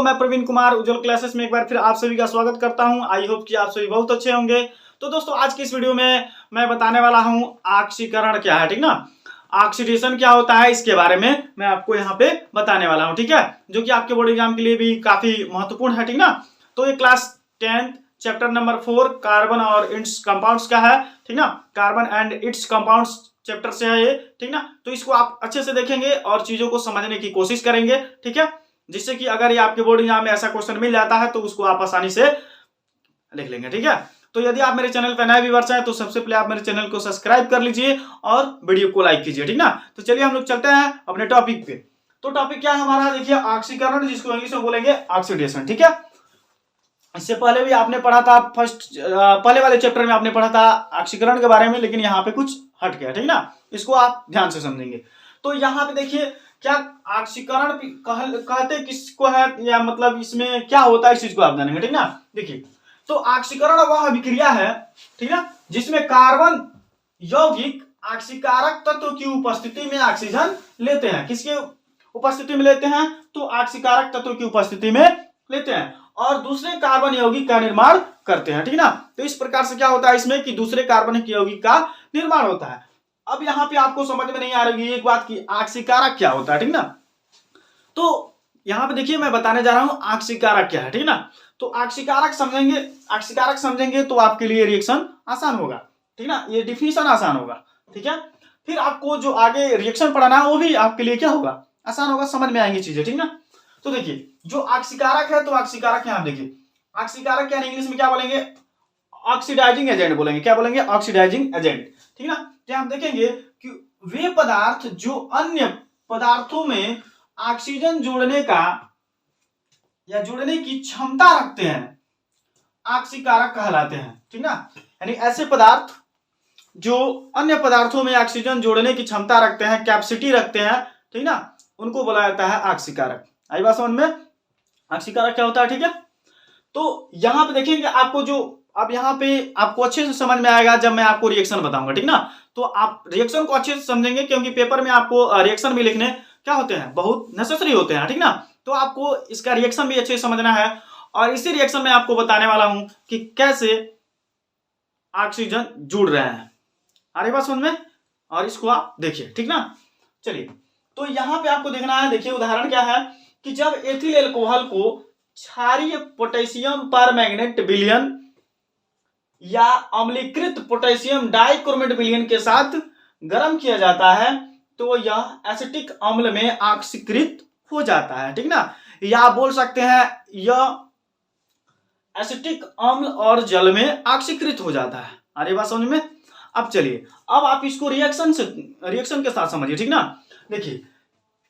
दोस्तों, मैं प्रवीण कुमार उज्जवल क्लासेस में एक बार फिर आप सभी का स्वागत करता हूं। आई होप कि आप सभी बहुत अच्छे होंगे। तो दोस्तों, आज की इस वीडियो में मैं बताने वाला हूं ऑक्सीकरण क्या है, ठीक ना। ऑक्सीडेशन क्या होता है इसके बारे में मैं आपको यहाँ पे बताने वाला हूँ, ठीक है, जो कि आपके बोर्ड एग्जाम के लिए भी काफी महत्वपूर्ण है, ठीक ना। तो ये क्लास 10 चैप्टर नंबर 4 कार्बन और इट्स कंपाउंड्स का है, ठीक ना। Carbon and it's compounds chapter से है ये, ठीक ना। तो इसको आप अच्छे से देखेंगे और चीजों को समझने की कोशिश करेंगे, ठीक है, जिससे कि अगर ये आपके बोर्ड एग्जाम में ऐसा क्वेश्चन मिल जाता है तो उसको आप आसानी से लिख लेंगे, ठीक है। तो यदि आप मेरे चैनल पर नए व्यूअर्स हैं तो सबसे पहले आप मेरे चैनल को सब्सक्राइब कर लीजिए और वीडियो को लाइक कीजिए, ठीक ना। तो चलिए हम लोग चलते हैं अपने टॉपिक पे। तो टॉपिक क्या है हमारा, देखिए, ऑक्सीकरण, जिसको इंग्लिश में बोलेंगे ऑक्सीडेशन, ठीक है। इससे पहले भी आपने पढ़ा था पहले वाले चैप्टर में आपने पढ़ा था ऑक्सीकरण के बारे में, लेकिन यहाँ पे कुछ हट गया, ठीक ना। इसको आप ध्यान से समझेंगे। तो यहाँ पे देखिए, क्या ऑक्सीकरण कहते किसको है, या मतलब इसमें क्या होता है, इस चीज को आप जानेंगे, ठीक ना। देखिए, तो ऑक्सीकरण वह अभिक्रिया है, ठीक ना, जिसमें कार्बन यौगिक ऑक्सीकारक तत्व की उपस्थिति में ऑक्सीजन लेते हैं। किसके उपस्थिति में लेते हैं, तो ऑक्सीकारक तत्व की उपस्थिति में लेते हैं और दूसरे कार्बन यौगिक का निर्माण करते हैं, ठीक ना। तो इस प्रकार से क्या होता है इसमें कि दूसरे कार्बन यौगिक का निर्माण होता है। अब यहाँ पे आपको समझ में नहीं आ रही एक बात की ऑक्सीकारक क्या होता है, ठीक ना। तो यहाँ पे देखिए, मैं बताने जा रहा हूं ऑक्सीकारक क्या है, ठीक ना। तो ऑक्सीकारक समझेंगे तो आपके लिए रिएक्शन आसान होगा, ठीक ना, ये डिफिनीशन आसान होगा, ठीक है। फिर आपको जो आगे रिएक्शन पढ़ाना है वो भी आपके लिए क्या होगा, आसान होगा, समझ में आएंगी चीजें, ठीक ना। तो देखिए, जो ऑक्सीकारक है, तो ऑक्सीकारक यहां देखिए, ऑक्सीकारक यानी इंग्लिश में क्या बोलेंगे, ऑक्सीडाइजिंग एजेंट बोलेंगे। क्या बोलेंगे, ऑक्सीडाइजिंग एजेंट, ठीक ना। तो हम देखेंगे कि वे पदार्थ जो अन्य पदार्थों में ऑक्सीजन जोड़ने का या जोड़ने की क्षमता रखते हैं, ऑक्सीकारक कहलाते हैं, ठीक ना। यानी ऐसे पदार्थ जो अन्य पदार्थों में ऑक्सीजन जोड़ने की क्षमता रखते हैं, कैपेसिटी रखते हैं, ठीक ना, उनको बोला जाता है ऑक्सीकारक। आई बात समझ में, ऑक्सीकारक क्या होता है, ठीक है। तो यहां पे देखेंगे आपको जो, अब यहाँ पे आपको अच्छे से समझ में आएगा जब मैं आपको रिएक्शन बताऊंगा, ठीक ना। तो आप रिएक्शन को अच्छे से समझेंगे क्योंकि पेपर में आपको रिएक्शन भी लिखने क्या होते हैं, बहुत नेसेसरी होते हैं, ठीक ना। तो आपको इसका रिएक्शन भी अच्छे से समझना है और इसी रिएक्शन में आपको बताने वाला हूं कि कैसे ऑक्सीजन जुड़ रहे हैं। आ रही बात समझ में, और इसको आप देखिए, ठीक ना। चलिए, तो यहां पे आपको देखना है, देखिए उदाहरण क्या है कि जब एथिल एल्कोहल को क्षारीय पोटेशियम परमैंगनेट विलयन या अम्लीकृत पोटेशियम डाइक्रोमेट विलयन के साथ गर्म किया जाता है तो यह एसिटिक अम्ल में ऑक्सीकृत हो जाता है, ठीक ना। या आप बोल सकते हैं यह एसिटिक अम्ल और जल में ऑक्सीकृत हो जाता है। अरे बात समझ में। अब चलिए, अब आप इसको रिएक्शन के साथ समझिए, ठीक ना। देखिए,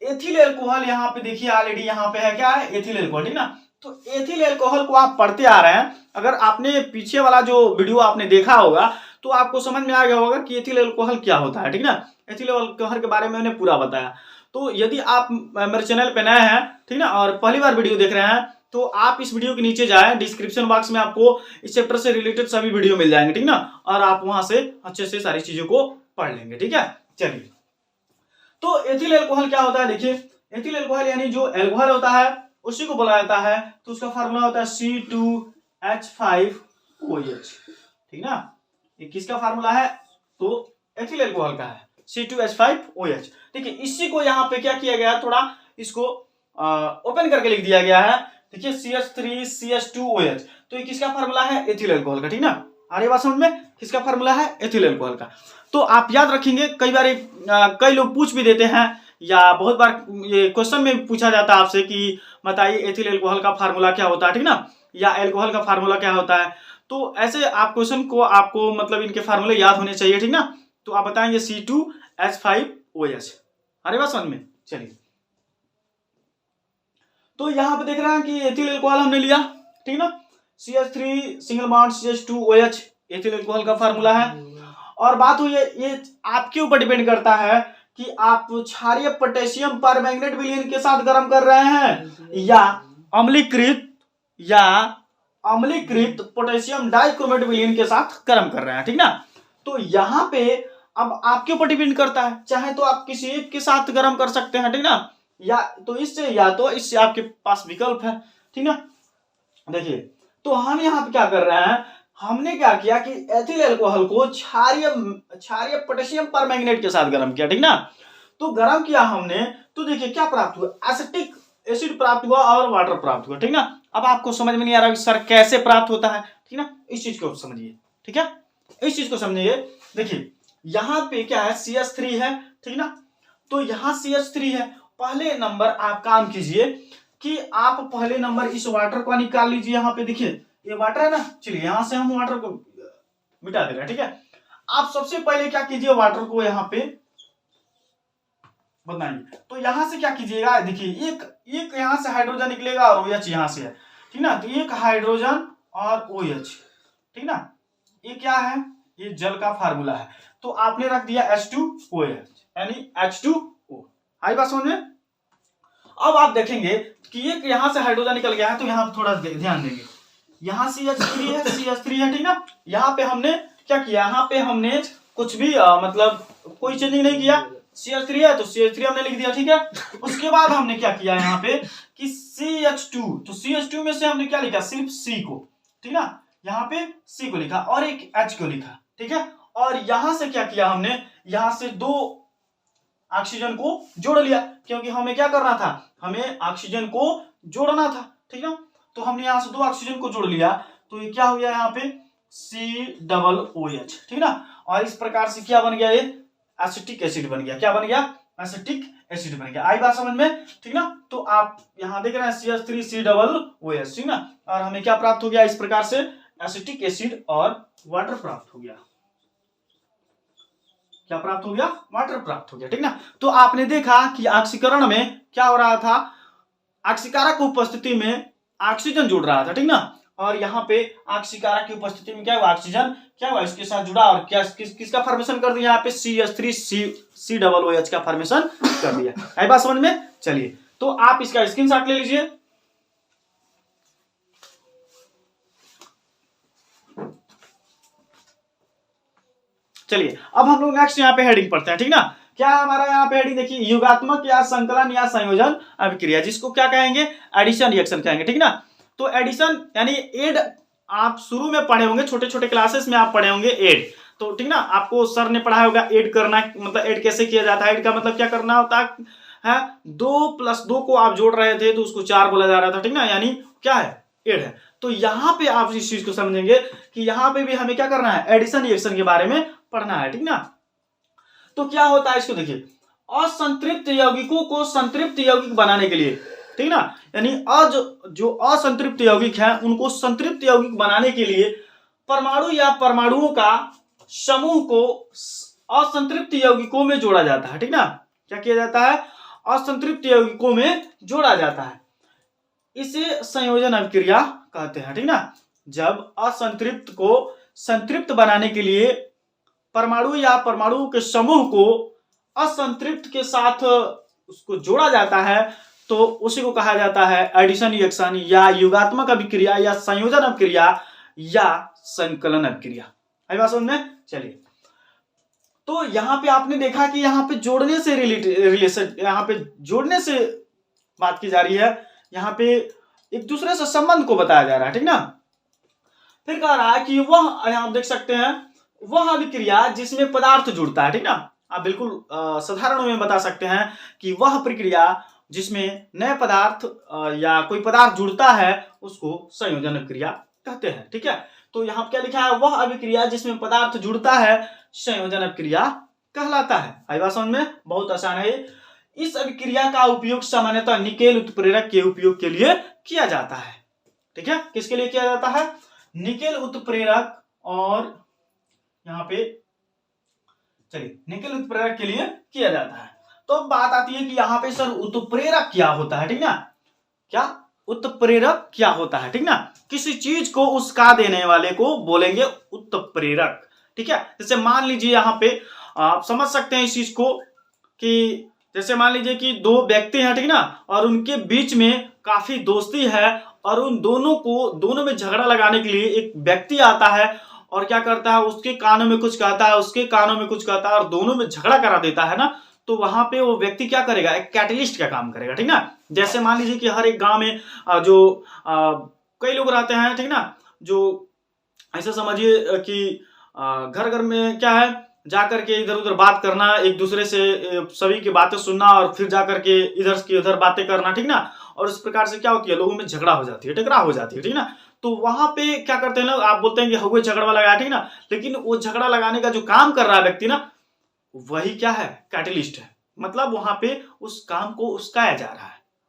एथिल एल्कोहल यहाँ पे देखिए, ऑलरेडी यहाँ पे है, क्या है, एथिल एल्कोहल, ठीक ना। तो एथिल एल्कोहल को आप पढ़ते आ रहे हैं, अगर आपने पीछे वाला जो वीडियो आपने देखा होगा तो आपको समझ में आ गया होगा कि एथिल एल्कोहल क्या होता है, ठीक ना। एथिल एल्कोहल के बारे में मैंने पूरा बताया। तो यदि आप मेरे चैनल पे नए हैं, ठीक ना, और पहली बार वीडियो देख रहे हैं तो आप इस वीडियो के नीचे जाएं, डिस्क्रिप्शन बॉक्स में आपको इस चैप्टर से रिलेटेड सभी वीडियो मिल जाएंगे, ठीक ना, और आप वहां से अच्छे से सारी चीजों को पढ़ लेंगे, ठीक है। चलिए, तो एथिल एल्कोहल क्या होता है, देखिए, एथिल एल्कोहल यानी जो एल्कोहल होता है उसी को बोला जाता है। तो उसका फार्मूला होता है C2H5OH, ठीक ना। ये किसका फार्मूला है, तो एथिल एल्कोहल का है, C2H5OH। देखिए, इसी को यहाँ पे क्या किया गया है, थोड़ा इसको ओपन करके लिख दिया गया है। देखिए, CH3CH2OH, तो ये किसका फार्मूला है, एथिल एल्कोहल का, ठीक ना। आ रही बात समझ में, किसका फार्मूला है, एथिल एल्कोहल का। तो आप याद रखेंगे, कई बार कई लोग पूछ भी देते हैं या बहुत बार ये क्वेश्चन में पूछा जाता है आपसे कि बताइए एथिल एल्कोहल का फार्मूला क्या होता है, ठीक ना, या एल्कोहल का फार्मूला क्या होता है। तो ऐसे आप क्वेश्चन को आपको मतलब इनके फार्मूले याद होने चाहिए, ठीक ना। तो आप बताएंगे C2H5OH। अरे बात समझ में। चलिए, तो यहां पे देख रहे हैं कि एथिल एल्कोहल हमने लिया, ठीक ना, CH3 single bond CH2OH ethyl alcohol का फार्मूला है। और बात हुई है, ये आपके ऊपर डिपेंड करता है कि आप क्षारीय पोटेशियम परमैंगनेट विलयन के साथ गर्म कर रहे हैं या अम्लीकृत पोटेशियम डाइक्रोमेट विलयन के साथ गर्म कर रहे हैं, ठीक ना। तो यहाँ पे अब आपके ऊपर डिपेंड करता है, चाहे तो आप किसी एक के साथ गर्म कर सकते हैं, ठीक ना, या तो इससे आपके पास विकल्प है, ठीक ना। देखिए तो हम यहाँ पे क्या कर रहे हैं, हमने क्या किया कि एथिल अल्कोहल को क्षारीय पोटेशियम परमैंगनेट के साथ गर्म किया, ठीक ना। तो गर्म किया हमने, तो देखिए क्या प्राप्त हुआ, एसिटिक एसिड प्राप्त हुआ और वाटर प्राप्त हुआ, ठीक ना। अब आपको समझ में नहीं आ रहा कि सर कैसे प्राप्त होता है, ठीक ना, इस चीज को समझिए, ठीक है, इस चीज को समझिए। देखिए यहाँ पे क्या है, CH3 है, ठीक ना। तो यहाँ CH3 है, पहले नंबर आप काम कीजिए कि आप पहले नंबर इस वाटर को निकाल लीजिए। यहाँ पे देखिए ये वाटर है ना, चलिए यहां से हम वाटर को मिटा दे रहे हैं, ठीक है। आप सबसे पहले क्या कीजिए, वाटर को यहाँ पे बनाइए। तो यहां से क्या कीजिएगा, देखिए एक यहां से हाइड्रोजन निकलेगा और OH यहां से है, ठीक ना। तो एक हाइड्रोजन और OH, ठीक ना। ये क्या है, ये जल का फार्मूला है। तो आपने रख दिया H2OH यानी H2O। आई बात समझ में। अब आप देखेंगे कि एक यहां से हाइड्रोजन निकल गया है, तो यहां थोड़ा ध्यान देंगे, यहाँ CH3 है, CH3 है, ठीक ना। यहाँ पे हमने क्या किया, यहाँ पे हमने कुछ भी मतलब कोई चेंजिंग नहीं किया, CH3 है तो CH3 हमने लिख दिया, ठीक है। उसके बाद हमने क्या किया यहाँ पे कि CH2, तो CH2 में से हमने क्या लिखा, सिर्फ C को, ठीक ना, यहाँ पे C को लिखा और एक H को लिखा, ठीक है। और यहां से क्या किया हमने, यहां से 2 ऑक्सीजन को जोड़ लिया, क्योंकि हमें क्या करना था, हमें ऑक्सीजन को जोड़ना था, ठीक है। तो हमने यहां से 2 ऑक्सीजन को जोड़ लिया, तो ये क्या हो गया यहाँ पे COOH, ठीक ना। और इस प्रकार से क्या बन गया, ये एसिटिक एसिड बन गया। क्या बन गया, एसिटिक एसिड बन गया। आई बात समझ में, ठीक ना। तो आप यहां देख रहे हैं CH3COOH, ठीक ना। और हमें क्या प्राप्त हो गया, इस प्रकार से एसिटिक एसिड और वाटर प्राप्त हो गया। क्या प्राप्त हो गया, वाटर प्राप्त हो गया, ठीक ना। तो आपने देखा कि ऑक्सीकरण में क्या हो रहा था, ऑक्सीकारक की उपस्थिति में ऑक्सीजन जुड़ रहा था, ठीक ना। और यहाँ पे ऑक्सीकारक की उपस्थिति में क्या हुआ, ऑक्सीजन क्या हुआ, इसके साथ जुड़ा और क्या किसका फॉर्मेशन कर दिया, यहाँ पे CH3COOH का फॉर्मेशन कर दिया। आई बात समझ में। चलिए तो आप इसका स्क्रीनशॉट ले लीजिए। चलिए अब हम लोग नेक्स्ट यहाँ पे हेडिंग पढ़ते हैं, ठीक ना। क्या हमारा यहाँ पे हेडिंग देखिए, युगात्मक या संकलन या संयोजन अभिक्रिया, जिसको क्या कहेंगे, एडिशन रिएक्शन कहेंगे, ठीक ना। तो एडिशन यानी एड, आप शुरू में पढ़े होंगे, छोटे छोटे क्लासेस में आप पढ़े होंगे एड, तो ठीक ना, आपको सर ने पढ़ाया होगा एड करना, मतलब एड कैसे किया जाता है। एड का मतलब क्या करना होता है, 2 + 2 को आप जोड़ रहे थे तो उसको 4 बोला जा रहा था, ठीक ना, यानी क्या है, एड है। तो यहाँ पे आप इस चीज को समझेंगे कि यहाँ पे भी हमें क्या करना है, एडिशन रिएक्शन के बारे में पढ़ना है, ठीक ना। तो क्या होता है, इसको देखिए, असंतृप्त यौगिकों को संतृप्त यौगिक बनाने के लिए, ठीक ना, यानी जो असंतृप्त यौगिक हैं उनको संतृप्त यौगिक बनाने के लिए परमाणु या परमाणुओं का समूह को असंतृप्त यौगिकों में जोड़ा जाता है, ठीक ना। क्या किया जाता है, असंतृप्त यौगिकों में जोड़ा जाता है, इसे संयोजन अभिक्रिया कहते हैं, ठीक ना। जब असंतृप्त को संतृप्त बनाने के लिए परमाणु या परमाणु के समूह को असंतृप्त के साथ उसको जोड़ा जाता है, तो उसी को कहा जाता है एडिशन रिएक्शन या युगात्मक अभिक्रिया या संयोजन अभिक्रिया या संकलन अभिक्रिया। आई बात समझ में। चलिए तो यहाँ पे आपने देखा कि यहाँ पे जोड़ने से रिलेशन, यहाँ पे जोड़ने से बात की जा रही है, यहाँ पे एक दूसरे से संबंध को बताया जा रहा है, ठीक ना। फिर कह रहा है कि वह, आप देख सकते हैं, वह अभिक्रिया जिसमें पदार्थ जुड़ता है, ठीक ना। आप बिल्कुल साधारण में बता सकते हैं कि वह प्रक्रिया जिसमें नए पदार्थ या कोई पदार्थ जुड़ता है उसको संयोजन अभिक्रिया कहते हैं, ठीक है। तो यहाँ क्या लिखा है, वह अभिक्रिया जिसमें पदार्थ जुड़ता है संयोजन अभिक्रिया कहलाता है। आई बात समझ में, बहुत आसान है। इस अभिक्रिया का उपयोग सामान्यतः निकेल उत्प्रेरक के उपयोग के लिए किया जाता है, ठीक है। किसके लिए किया जाता है, निकेल उत्प्रेरक, और यहाँ पे चलिए निकेल उत्प्रेरक के लिए किया जाता है। तो अब बात आती है कि यहाँ पे सर उत्प्रेरक क्या होता है, ठीक ना। क्या उत्प्रेरक क्या होता है, ठीक ना। किसी चीज को उसका देने वाले को बोलेंगे उत्प्रेरक, ठीक है। जैसे मान लीजिए यहाँ पे आप समझ सकते हैं इस चीज को कि जैसे मान लीजिए कि 2 व्यक्ति हैं, ठीक ना, और उनके बीच में काफी दोस्ती है, और उन दोनों में झगड़ा लगाने के लिए एक व्यक्ति आता है और क्या करता है, उसके कानों में कुछ कहता है, उसके कानों में कुछ कहता है, और दोनों में झगड़ा करा देता है ना। तो तो वहां पे वो व्यक्ति क्या करेगा, एक कैटलिस्ट का काम करेगा, ठीक ना। जैसे मान लीजिए कि हर एक गांव में जो कई लोग रहते हैं, ठीक ना, जो ऐसा समझिए कि घर घर में क्या है, जाकर के इधर उधर बात करना, एक दूसरे से सभी की बातें सुनना और फिर जाकर के इधर की उधर बातें करना, ठीक ना। और इस प्रकार से क्या होती है, लोगों में झगड़ा हो जाती है, टकराव हो जाती है, ठीक ना। तो वहां पे क्या करते हैं लोग, आप बोलते हैं कि हुए झगड़ा लगाया, ठीक ना, लेकिन वो झगड़ा लगाने का जो काम कर रहा है व्यक्ति ना, वही क्या है, कैटलिस्ट है। मतलब वहां पे उस काम को उस्काया जा रहा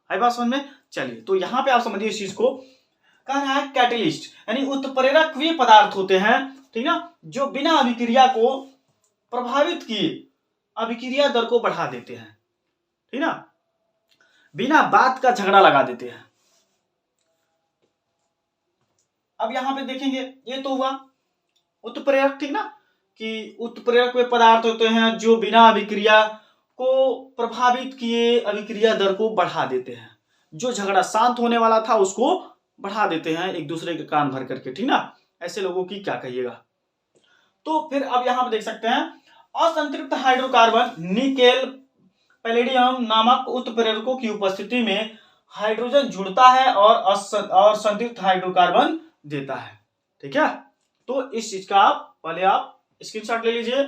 है बात समझ में। चलिए, तो यहाँ पे आप समझिए इस चीज को, कह रहा है कैटलिस्ट यानी उत्प्रेरक वे पदार्थ होते हैं, ठीक ना, जो बिना अभिक्रिया को प्रभावित किए अभिक्रिया दर को बढ़ा देते हैं, ठीक ना, बिना बात का झगड़ा लगा देते हैं। अब यहां पे देखेंगे, ये तो हुआ उत्प्रेरक, ठीक ना, कि उत्प्रेरक वे पदार्थ होते हैं जो बिना अभिक्रिया को प्रभावित किए अभिक्रिया दर को बढ़ा देते हैं। जो झगड़ा शांत होने वाला था उसको बढ़ा देते हैं एक दूसरे के कान भर करके, ठीक ना। ऐसे लोगों की क्या कहिएगा। तो फिर अब यहां पे देख सकते हैं, असंतृप्त हाइड्रोकार्बन निकेल पैलेडियम नामक उत्प्रेरकों की उपस्थिति में हाइड्रोजन जुड़ता है और संतृप्त हाइड्रोकार्बन देता है, ठीक है। तो इस चीज का पहले आप स्क्रीनशॉट ले लीजिए।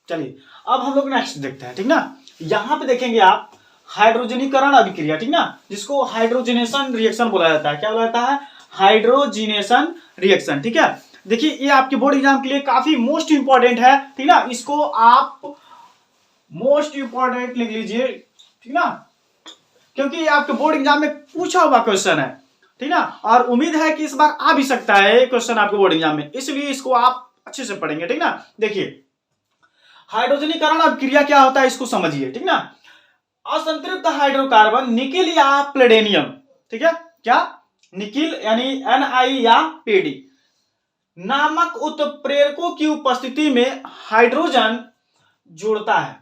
चलिए, अब हम लोग नेक्स्ट देखते हैं, ठीक ना। यहां पे देखेंगे आप हाइड्रोजनीकरण अभिक्रिया, ठीक ना, जिसको हाइड्रोजनेशन रिएक्शन बोला जाता है। क्या बोला जाता है, हाइड्रोजनेशन रिएक्शन, ठीक है। देखिए, ये आपके बोर्ड एग्जाम के लिए काफी मोस्ट इंपॉर्टेंट है, ठीक ना। इसको आप मोस्ट इंपॉर्टेंट लिख लीजिए, ठीक ना, क्योंकि ये आपके बोर्ड एग्जाम में पूछा हुआ क्वेश्चन है, ठीक ना। और उम्मीद है कि इस बार आ भी सकता है क्वेश्चन आपके बोर्ड एग्जाम में, इसलिए इसको आप अच्छे से पढ़ेंगे, ठीक ना। देखिए, हाइड्रोजनीकरण अभिक्रिया क्या होता है इसको समझिए, ठीक ना। असंतृप्त हाइड्रोकार्बन निकिल या प्लेडेनियम, ठीक है, क्या निकिल यानी Na या Pd नामक उत्प्रेरकों की उपस्थिति में हाइड्रोजन जोड़ता है।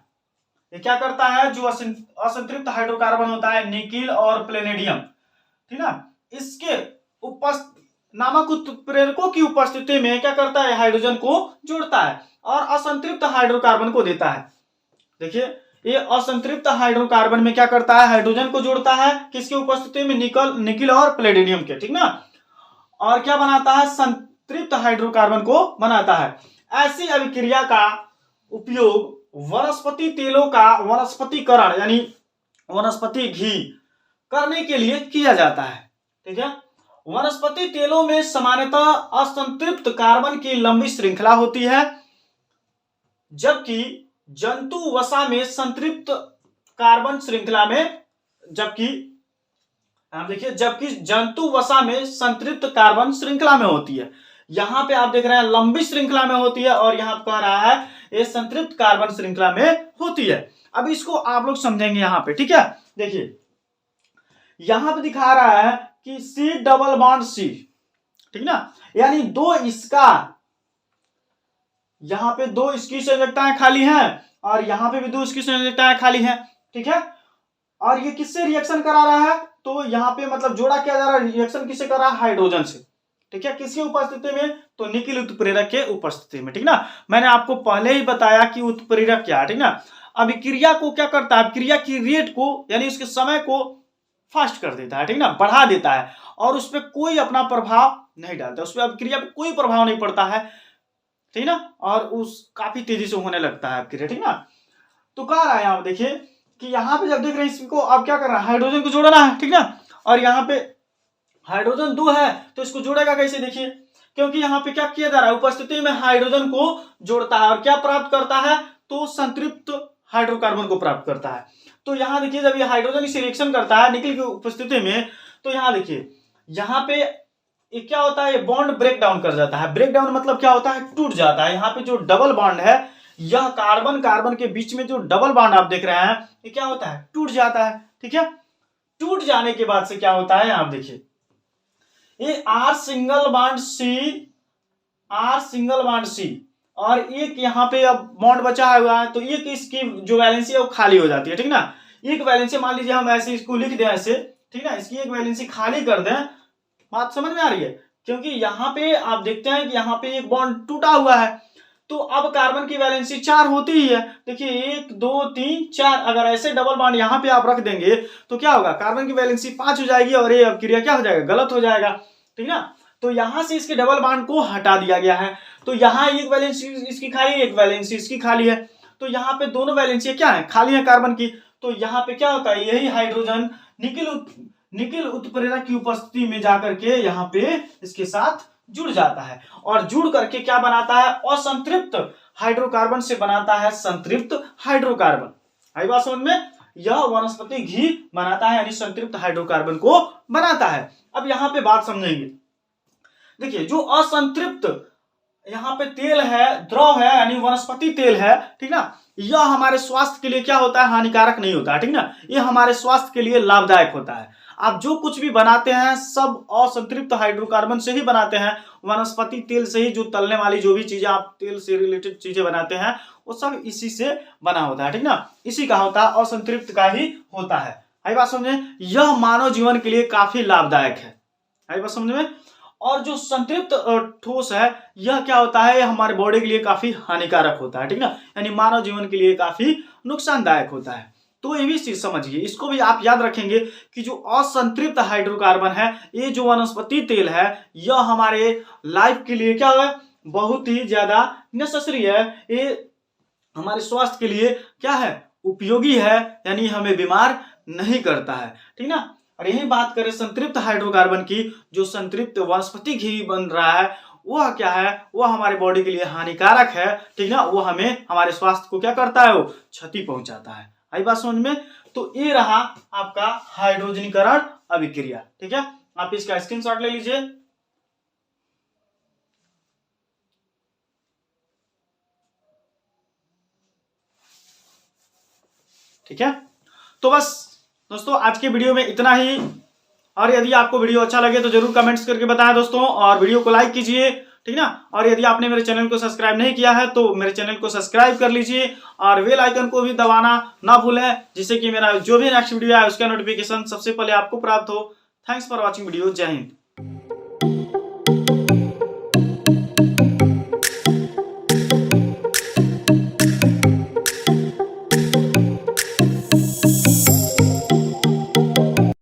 ये क्या करता है, जो असंतृप्त हाइड्रोकार्बन होता है निकिल और प्लेनेडियम, ठीक ना, इसके नामक उत्प्रेरकों की उपस्थिति में क्या करता है, हाइड्रोजन को जोड़ता है और असंतृप्त हाइड्रोकार्बन को देता है। देखिए, ये असंतृप्त हाइड्रोकार्बन में क्या करता है, हाइड्रोजन को जोड़ता है, किसकी उपस्थिति में, निकिल और प्लेडिनियम के, ठीक ना, और क्या बनाता है, संतृप्त हाइड्रोकार्बन को बनाता है। ऐसी अभिक्रिया का उपयोग वनस्पति तेलों का वनस्पतिकरण यानी वनस्पति घी करने के लिए किया जाता है, ठीक है। वनस्पति तेलों में सामान्यतः असंतृप्त कार्बन की लंबी श्रृंखला होती है, जबकि जंतु वसा में संतृप्त कार्बन श्रृंखला में, जबकि जंतु वसा में संतृप्त कार्बन श्रृंखला में होती है। यहां पे आप देख रहे हैं लंबी श्रृंखला में होती है और यहां कह रहा है ये संतृप्त कार्बन श्रृंखला में होती है। अब इसको आप लोग समझेंगे यहां पे, ठीक है। देखिए, यहां पे दिखा रहा है कि C डबल बॉन्ड C, ठीक ना, यानी दो इसका, यहां पे दो इसकी संयोजकताएं खाली हैं और यहां पे भी दो इसकी संयोजकताएं खाली हैं, ठीक है। और ये किससे रिएक्शन करा रहा है, तो यहां पे मतलब जोड़ा क्या जा रहा है, रिएक्शन किससे कर रहा है, हाइड्रोजन से, ठीक है। किसकी उपस्थिति में, तो निकिल उत्प्रेरक के उपस्थिति में, ठीक ना। मैंने आपको पहले ही बताया कि उत्प्रेरक क्या है, ठीक ना। अभिक्रिया को क्या करता है, अभिक्रिया की रेट को यानी उसके समय को फास्ट कर देता है, ठीक ना, बढ़ा देता है और उस पर कोई अपना प्रभाव नहीं डालता, उस पर अभिक्रिया पर कोई प्रभाव नहीं पड़ता है, ठीक ना, और उस काफी तेजी से होने लगता है अभिक्रिया, ठीक ना। तो कह रहा है यहां देखिए कि यहां पे जब देख रहे हैं इसको, अब क्या करना है, हाइड्रोजन को जोड़ना है, ठीक ना, और यहाँ पे हाइड्रोजन 2 है तो इसको जोड़ेगा कैसे, देखिए, क्योंकि यहाँ पे क्या किया जा रहा है, उपस्थिति में हाइड्रोजन को जोड़ता है और क्या प्राप्त करता है, तो संतृप्त हाइड्रोकार्बन को प्राप्त करता है। तो यहाँ देखिए, जब ये हाइड्रोजन इसे रिएक्शन करता है निकिल की उपस्थिति में, तो यहाँ देखिए, यहाँ पे ये क्या होता है, ये बॉन्ड ब्रेक डाउन कर जाता है। ब्रेक डाउन मतलब क्या होता है, टूट जाता है। यहाँ पे जो डबल बॉन्ड है, यह कार्बन कार्बन के बीच में जो डबल बॉन्ड आप देख रहे हैं, ये क्या होता है, टूट जाता है, ठीक है। टूट जाने के बाद से क्या होता है, आप देखिए, ये R सिंगल बॉन्ड C और एक यहाँ पे अब बॉन्ड बचा हुआ है, तो एक इसकी जो वैलेंसी है वो खाली हो जाती है, ठीक ना। एक वैलेंसी मान लीजिए हम ऐसे इसको लिख दें ऐसे, ठीक है, इसकी एक वैलेंसी खाली कर दें, बात समझ में आ रही है, क्योंकि यहाँ पे आप देखते हैं कि यहाँ पे एक बॉन्ड टूटा हुआ है, तो अब कार्बन की वैलेंसी 4 होती ही है। देखिए 1 2 3 4, अगर ऐसे डबल बॉन्ड यहाँ पे आप रख देंगे तो क्या होगा, कार्बन की वैलेंसी 5 हो जाएगी और ये अभिक्रिया क्या हो जाएगा, गलत हो जाएगा, ठीक ना। तो यहाँ से इसके डबल बॉन्ड को हटा दिया गया है, तो यहाँ एक वैलेंसी इसकी खाली, एक वैलेंसी इसकी खाली है, तो यहाँ पे दोनों वैलेंसी क्या है, खाली है कार्बन की। तो यहाँ पे क्या होता है, यही हाइड्रोजन निकिल उत्प्रेरक की उपस्थिति में जाकर के यहाँ पे इसके साथ जुड़ जाता है, और जुड़ करके क्या बनाता है, असंतृप्त हाइड्रोकार्बन से बनाता है संतृप्त हाइड्रोकार्बन। आई बात समझ में, यह वनस्पति घी बनाता है, यानी संतृप्त हाइड्रोकार्बन को बनाता है। अब यहाँ पे बात समझेंगे, देखिए जो असंतृप्त यहाँ पे तेल है, द्रव है, यानी वनस्पति तेल है, ठीक ना, यह हमारे स्वास्थ्य के लिए क्या होता है, हानिकारक नहीं होता है, ठीक ना, यह हमारे स्वास्थ्य के लिए लाभदायक होता है। आप जो कुछ भी बनाते हैं सब असंतृप्त हाइड्रोकार्बन से ही बनाते हैं, वनस्पति तेल से ही, जो तलने वाली जो भी चीजें आप तेल से रिलेटेड चीजें बनाते हैं वो सब इसी से बना होता है, ठीक ना, इसी का होता है, असंतृप्त का ही होता है। आई बात समझे, यह मानव जीवन के लिए काफी लाभदायक है। आई बात समझ में, और जो संतृप्त ठोस है यह क्या होता है, हमारे बॉडी के लिए काफी हानिकारक होता है, ठीक ना, यानी मानव जीवन के लिए काफी नुकसानदायक होता है। तो ये भी चीज समझिए, इसको भी आप याद रखेंगे कि जो असंतृप्त हाइड्रोकार्बन है, ये जो वनस्पति तेल है, यह हमारे लाइफ के लिए क्या है, बहुत ही ज्यादा नेसेसरी है, ये हमारे स्वास्थ्य के लिए क्या है, उपयोगी है, यानी हमें बीमार नहीं करता है, ठीक ना। और यही बात करें संतृप्त हाइड्रोकार्बन की, जो संतृप्त वनस्पति घी बन रहा है वह क्या है, वह हमारे बॉडी के लिए हानिकारक है, ठीक ना, वो हमें हमारे स्वास्थ्य को क्या करता है, वो क्षति पहुंचाता है। आई बात समझ में, तो ये रहा आपका हाइड्रोजनीकरण अभिक्रिया, ठीक है, आप इसका स्क्रीनशॉट ले लीजिए। ठीक है, तो बस दोस्तों आज के वीडियो में इतना ही, और यदि आपको वीडियो अच्छा लगे तो जरूर कमेंट्स करके बताएं दोस्तों, और वीडियो को लाइक कीजिए, ठीक ना, और यदि आपने मेरे चैनल को सब्सक्राइब नहीं किया है तो मेरे चैनल को सब्सक्राइब कर लीजिए, और बेल आइकन को भी दबाना ना भूलें, जिससे कि मेरा जो भी नेक्स्ट वीडियो है उसका नोटिफिकेशन सबसे पहले आपको प्राप्त हो। थैंक्स फॉर वॉचिंग वीडियो, जय हिंद।